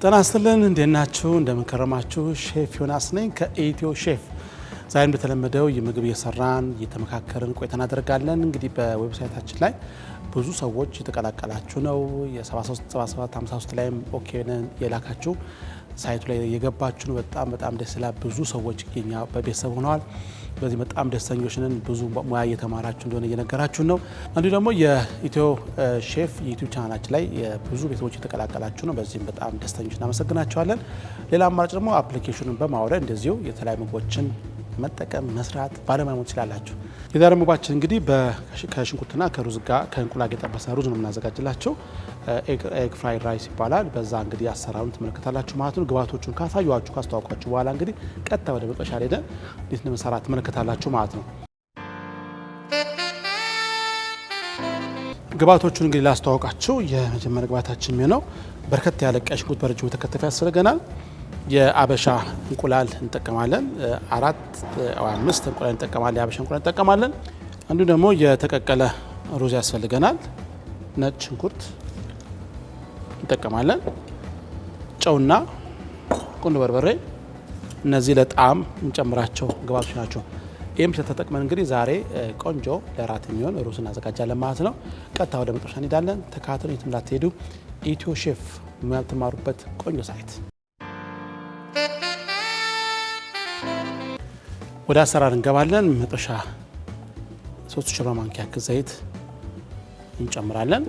ጤና ይስጥልን እንዴት ናችሁ? እንደምን ከረማችሁ? ሼፍ ዮናስ ነኝ ከኢትዮ ሼፍ። ዛሬም በተለመደው የምግብ እየሰራን እየተመካከርን ቆይታ እናደርጋለን። እንግዲህ በዌብሳይታችን ላይ ብዙ ሰዎች የተቀላቀላችሁ ነው። የ737753 ላይም ኦኬ የላካችሁ ሳይቱ ላይ የገባችሁ ነው። በጣም ደስ ይላል። ብዙ ሰዎች የኛ በቤተሰብ ሆነዋል። በዚህ በጣም ደስተኞች ነን። ብዙ ሙያ እየተማራችሁ እንደሆነ እየነገራችሁ ነው። እንዲሁ ደግሞ የኢትዮ ሼፍ የዩቲዩብ ቻናላችን ላይ ብዙ ቤተሰቦች የተቀላቀላችሁ ነው። በዚህም በጣም ደስተኞች እናመሰግናችኋለን። ሌላ አማራጭ ደግሞ አፕሊኬሽኑን በማውረድ እንደዚሁ የተለያዩ ምግቦችን መጠቀም መስራት ባለሙያ መሆን ትችላላችሁ። የዛሬ ምግባችን እንግዲህ ከሽንኩርትና ከሩዝ ጋር ከእንቁላል የጠበሰ ሩዝ ነው የምናዘጋጅላችሁ። ኤግ ፍራይድ ራይስ ይባላል። በዛ እንግዲህ አሰራሩን ትመለከታላችሁ ማለት ነው። ግብአቶቹን ካሳዩዋችሁ ካስተዋውቋችሁ በኋላ እንግዲህ ቀጥታ ወደ መጥበሻ ሄደን እንዴት እንደምንሰራ ትመለከታላችሁ ማለት ነው። ግብአቶቹን እንግዲህ ላስተዋውቃችሁ። የመጀመሪያ ግብአታችን የሚሆነው በርከት ያለ ቀይ ሽንኩርት በረጅሙ የተከተፈ ያስፈልገናል። የአበሻ እንቁላል እንጠቀማለን። 4 ወይ 5 እንቁላል እንጠቀማለን። የአበሻ እንቁላል እንጠቀማለን። አንዱ ደግሞ የተቀቀለ ሩዝ ያስፈልገናል። ነጭ ሽንኩርት እንጠቀማለን። ጨውና ቁንዶ በርበሬ፣ እነዚህ ለጣዕም እንጨምራቸው ግብአቶች ናቸው። ይህም ተጠቅመን እንግዲህ ዛሬ ቆንጆ ለራት የሚሆን ሩዝ እናዘጋጃለን ማለት ነው። ቀጥታ ወደ መጥበሻ እንሄዳለን። ተከታተሉ፣ የትም እንዳትሄዱ። ኢትዮ ሼፍ የምትማሩበት ቆንጆ ሳይት። ወደ አሰራር እንገባለን። መጥበሻ 3 ሾርባ ማንኪያ ዘይት እንጨምራለን።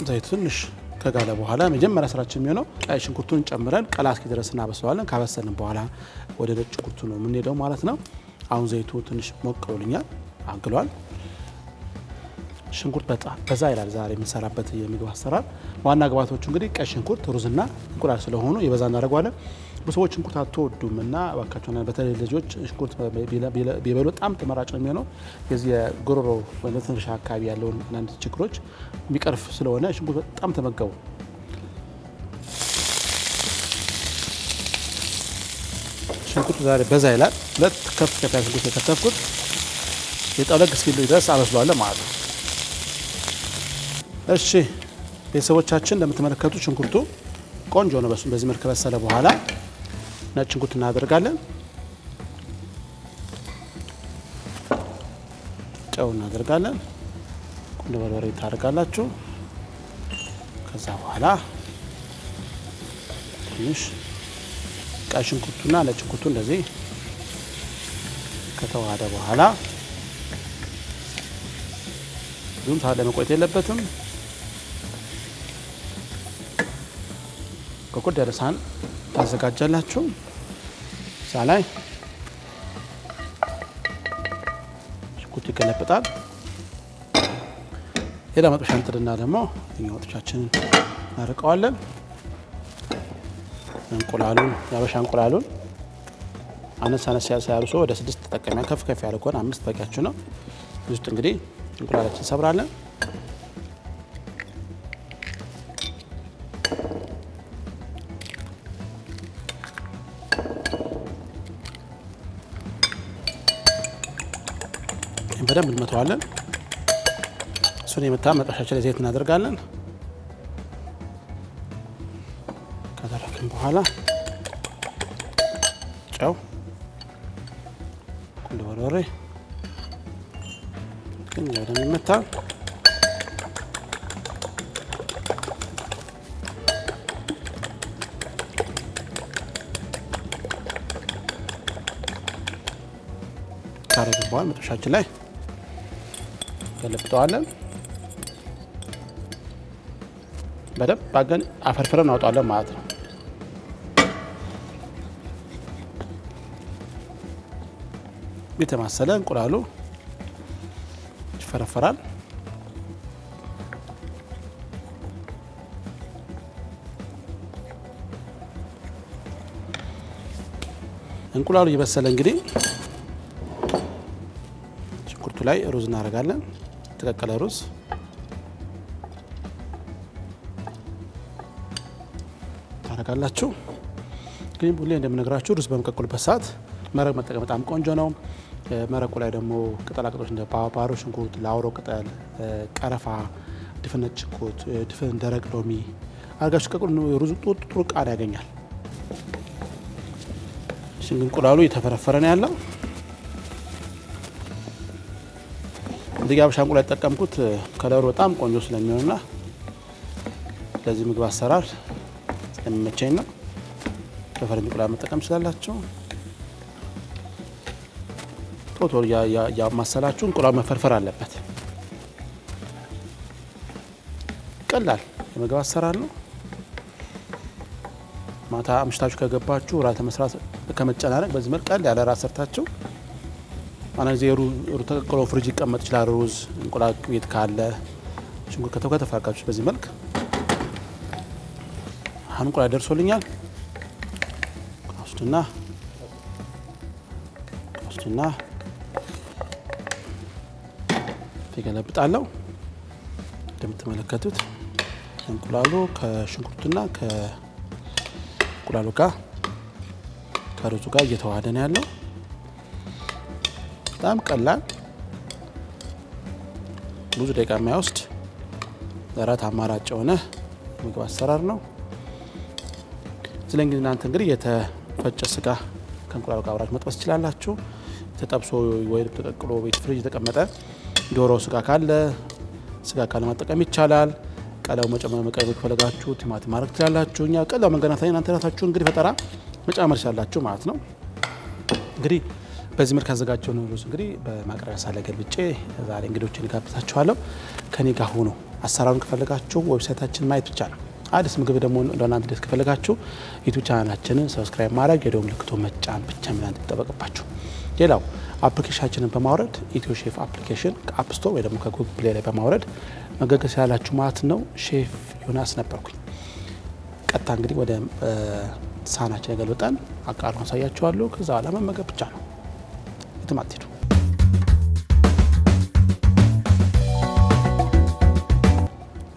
ዘይቱ ትንሽ ከጋለ በኋላ መጀመሪያ ስራችን የሚሆነው ቀይ ሽንኩርቱን ጨምረን ቀላ እስኪ ድረስ እናበስለዋለን። ካበሰልን በኋላ ወደ ነጭ ሽንኩርቱ ነው የምንሄደው ማለት ነው። አሁን ዘይቱ ትንሽ ሞቅ ብሎኛል፣ አግሏል። ሽንኩርት በጣም በዛ ይላል ዛሬ የምንሰራበት የምግብ አሰራር። ዋና ግብአቶቹ እንግዲህ ቀይ ሽንኩርት፣ ሩዝና እንቁላል ስለሆኑ የበዛ እናደርገዋለን። ብዙዎች ሽንኩርት አትወዱም እና እባካችሁ በተለይ ልጆች ሽንኩርት ቢበሉ በጣም ተመራጭ ነው የሚሆነው። የዚህ የጉሮሮ ወይም ትንሽ አካባቢ ያለውን አንዳንድ ችግሮች የሚቀርፍ ስለሆነ ሽንኩርት በጣም ተመገቡ። ሽንኩርት ዛሬ በዛ ይላል። 2 ከፍ ያለ ሽንኩርት የከተፍኩት የጠለግ እስኪል ድረስ አበስለዋለሁ ማለት ነው። እሺ ቤተሰቦቻችን እንደምትመለከቱት ሽንኩርቱ ቆንጆ ነው። በዚህ መልክ ከበሰለ በኋላ ነጭ ሽንኩርት እናደርጋለን። ጨው እናደርጋለን። ቁንዶ በርበሬ ታደርጋላችሁ። ከዛ በኋላ ትንሽ ቀይ ሽንኩርቱና ነጭ ሽንኩርቱ እንደዚህ ከተዋሃደ በኋላ ብዙም ሰዓት ለመቆየት የለበትም። ከቁድ ያለ ሳህን ታዘጋጃላችሁ። እዛ ላይ ሽንኩርት ይገለበጣል። ሌላ መጥበሻ እንጥድና ደግሞ እኛ ወጦቻችንን እናርቀዋለን። እንቁላሉን የአበሻ እንቁላሉን አነስ ያሉ ሰው ወደ 6 ተጠቀሚያ፣ ከፍ ያለ ከሆነ 5 በቂያችሁ ነው። ውስጥ እንግዲህ እንቁላላችን እንሰብራለን። በደንብ እንመተዋለን። እሱን የመታ መጥበሻችን ላይ ዘይት እናደርጋለን። ካደረግን በኋላ ጨው፣ ቁንዶ በርበሬ ግን በደንብ ይመታ። ካረግን በኋላ መጥበሻችን ላይ ገለብጠዋለን። በደንብ ባገን አፈርፍረን እናወጣለን ማለት ነው። የተማሰለ እንቁላሉ ይፈረፈራል። እንቁላሉ እየበሰለ እንግዲህ ሽንኩርቱ ላይ ሩዝ እናደርጋለን። የተቀቀለ ሩዝ ታደርጋላችሁ። ግን ሁሌ እንደምነግራችሁ ሩዝ በመቀቀሉበት ሰዓት መረቅ መጠቀም በጣም ቆንጆ ነው። መረቁ ላይ ደግሞ ቅጠላቅጠሎች እንደ ባሮ ሽንኩርት፣ ላውሮ ቅጠል፣ ቀረፋ፣ ድፍን ነጭ ሽንኩርት፣ ድፍን ደረቅ ሎሚ አድርጋችሁ ቀቅሉ። ሩዙ ጥሩ ቃሪያ ያገኛል። እንቁላሉ እየተፈረፈረ ነው ያለው። እዚህ ጋር ሻንቁላ የተጠቀምኩት ከለሩ በጣም ቆንጆ ስለሚሆንና ለዚህ ምግብ አሰራር ስለሚመቸኝ ነው። በፈረንጅ እንቁላል መጠቀም ትችላላችሁ። ቶሎ ያማሰላችሁ እንቁላል መፈርፈር አለበት። ቀላል የምግብ አሰራር ነው። ማታ አምሽታችሁ ከገባችሁ ራት መስራት ከመጨናነቅ በዚህ መልክ ቀላል ያለ ራት ሰርታችሁ አንድ ጊዜ ሩዝ ተቀቅሎ ፍሪጅ ይቀመጥ ይችላል። ሩዝ እንቁላል ቤት ካለ ሽንኩርት ከተፈራጋችሁ በዚህ መልክ አሁን እንቁላል ደርሶልኛል። ወስድና ተገለብጣለሁ። እንደምትመለከቱት እንቁላሉ ከሽንኩርትና ከእንቁላሉ ጋር ከሩዙ ጋር እየተዋሃደ ነው ያለው። በጣም ቀላል ብዙ ደቂቃ የማይወስድ ለራት አማራጭ የሆነ ምግብ አሰራር ነው። ስለዚህ እናንተ እንግዲህ የተፈጨ ስጋ ከእንቁላሉ ጋር አብራችሁ መጥበስ ትችላላችሁ። ተጠብሶ ወይ ተቀቅሎ ቤት ፍሪጅ የተቀመጠ ዶሮ ስጋ ካለ መጠቀም ይቻላል። ቀላው መጨመር መቀየር ከፈለጋችሁ ቲማቲም ማድረግ ትችላላችሁ። እኛ ቀላው መንገናታኝ እናንተ ራሳችሁ እንግዲህ ፈጠራ መጨመር ትችላላችሁ ማለት ነው። እንግዲህ በዚህ መልክ አዘጋጀው ነው ሩዝ እንግዲህ በማቅረቢያ ሳለ ገልብጬ ዛሬ እንግዶችን ጋብዛችኋለሁ። ከኔ ጋር ሆኖ አሰራሩን ከፈለጋችሁ ዌብሳይታችን ማየት ብቻ ነው። አዲስ ምግብ ደግሞ ለእናንተ ደስ ከፈለጋችሁ ዩቲዩብ ቻናላችንን ሰብስክራይብ ማድረግ የደወል ምልክቱን መጫን ብቻ ምን ይጠበቅባችሁ። ሌላው አፕሊኬሽናችንን በማውረድ ኢትዮ ሼፍ አፕሊኬሽን ከአፕ ስቶር ወይ ደግሞ ከጉግል ፕሌይ ላይ በማውረድ መገገስ ያላችሁ ማለት ነው። ሼፍ ዮናስ ነበርኩኝ። ቀጥታ እንግዲህ ወደ ሳህናችን ገልብጠን አቃርበን አሳያችኋለሁ። ከዛ በኋላ መመገብ ብቻ ነው። የትም አትሄዱ።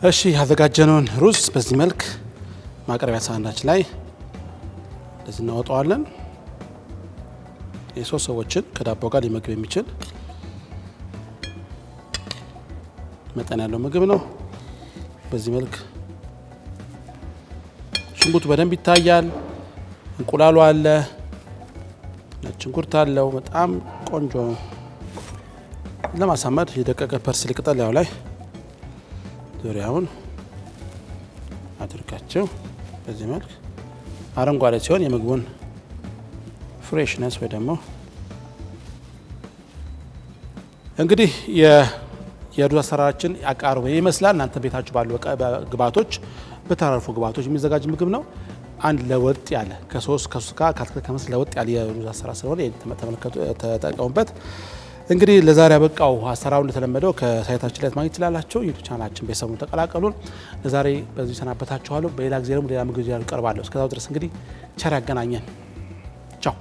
እሺ ያዘጋጀነውን ሩዝ በዚህ መልክ ማቅረቢያ ሳህናችን ላይ እንደዚህ እናወጣዋለን። የሶስት ሰዎችን ከዳቦ ጋር ሊመግብ የሚችል መጠን ያለው ምግብ ነው። በዚህ መልክ ሽንኩርቱ በደንብ ይታያል። እንቁላሉ አለ፣ ነጭ ሽንኩርት አለው። በጣም ቆንጆ ለማሳመር የደቀቀ ፐርስሊ ቅጠል ያው ላይ ዙሪያውን አድርጋቸው በዚህ መልክ አረንጓዴ ሲሆን የምግቡን ፍሬሽነስ ወይ ደግሞ እንግዲህ የሩዝ አሰራራችን አቃርቦ ይመስላል። እናንተ ቤታችሁ ባሉ ግብአቶች በተራረፉ ግብአቶች የሚዘጋጅ ምግብ ነው። አንድ ለወጥ ያለ ከሶስት ጋር ከመስ ለወጥ ያለ የሩዝ አሰራር ስለሆነ ተመልከቱ፣ ተጠቀሙበት። እንግዲህ ለዛሬ ያበቃው አሰራሩ እንደተለመደው ከሳይታችን ላይ ማግኘት ትችላላችሁ። ዩቲዩብ ቻናላችን ቤተሰቡን ተቀላቀሉን። ለዛሬ በዚህ ሰናበታችኋለሁ። በሌላ ጊዜ ደግሞ ሌላ ምግብ ይቀርባለሁ። እስከዛው ድረስ እንግዲህ ቸር ያገናኘን። ቻው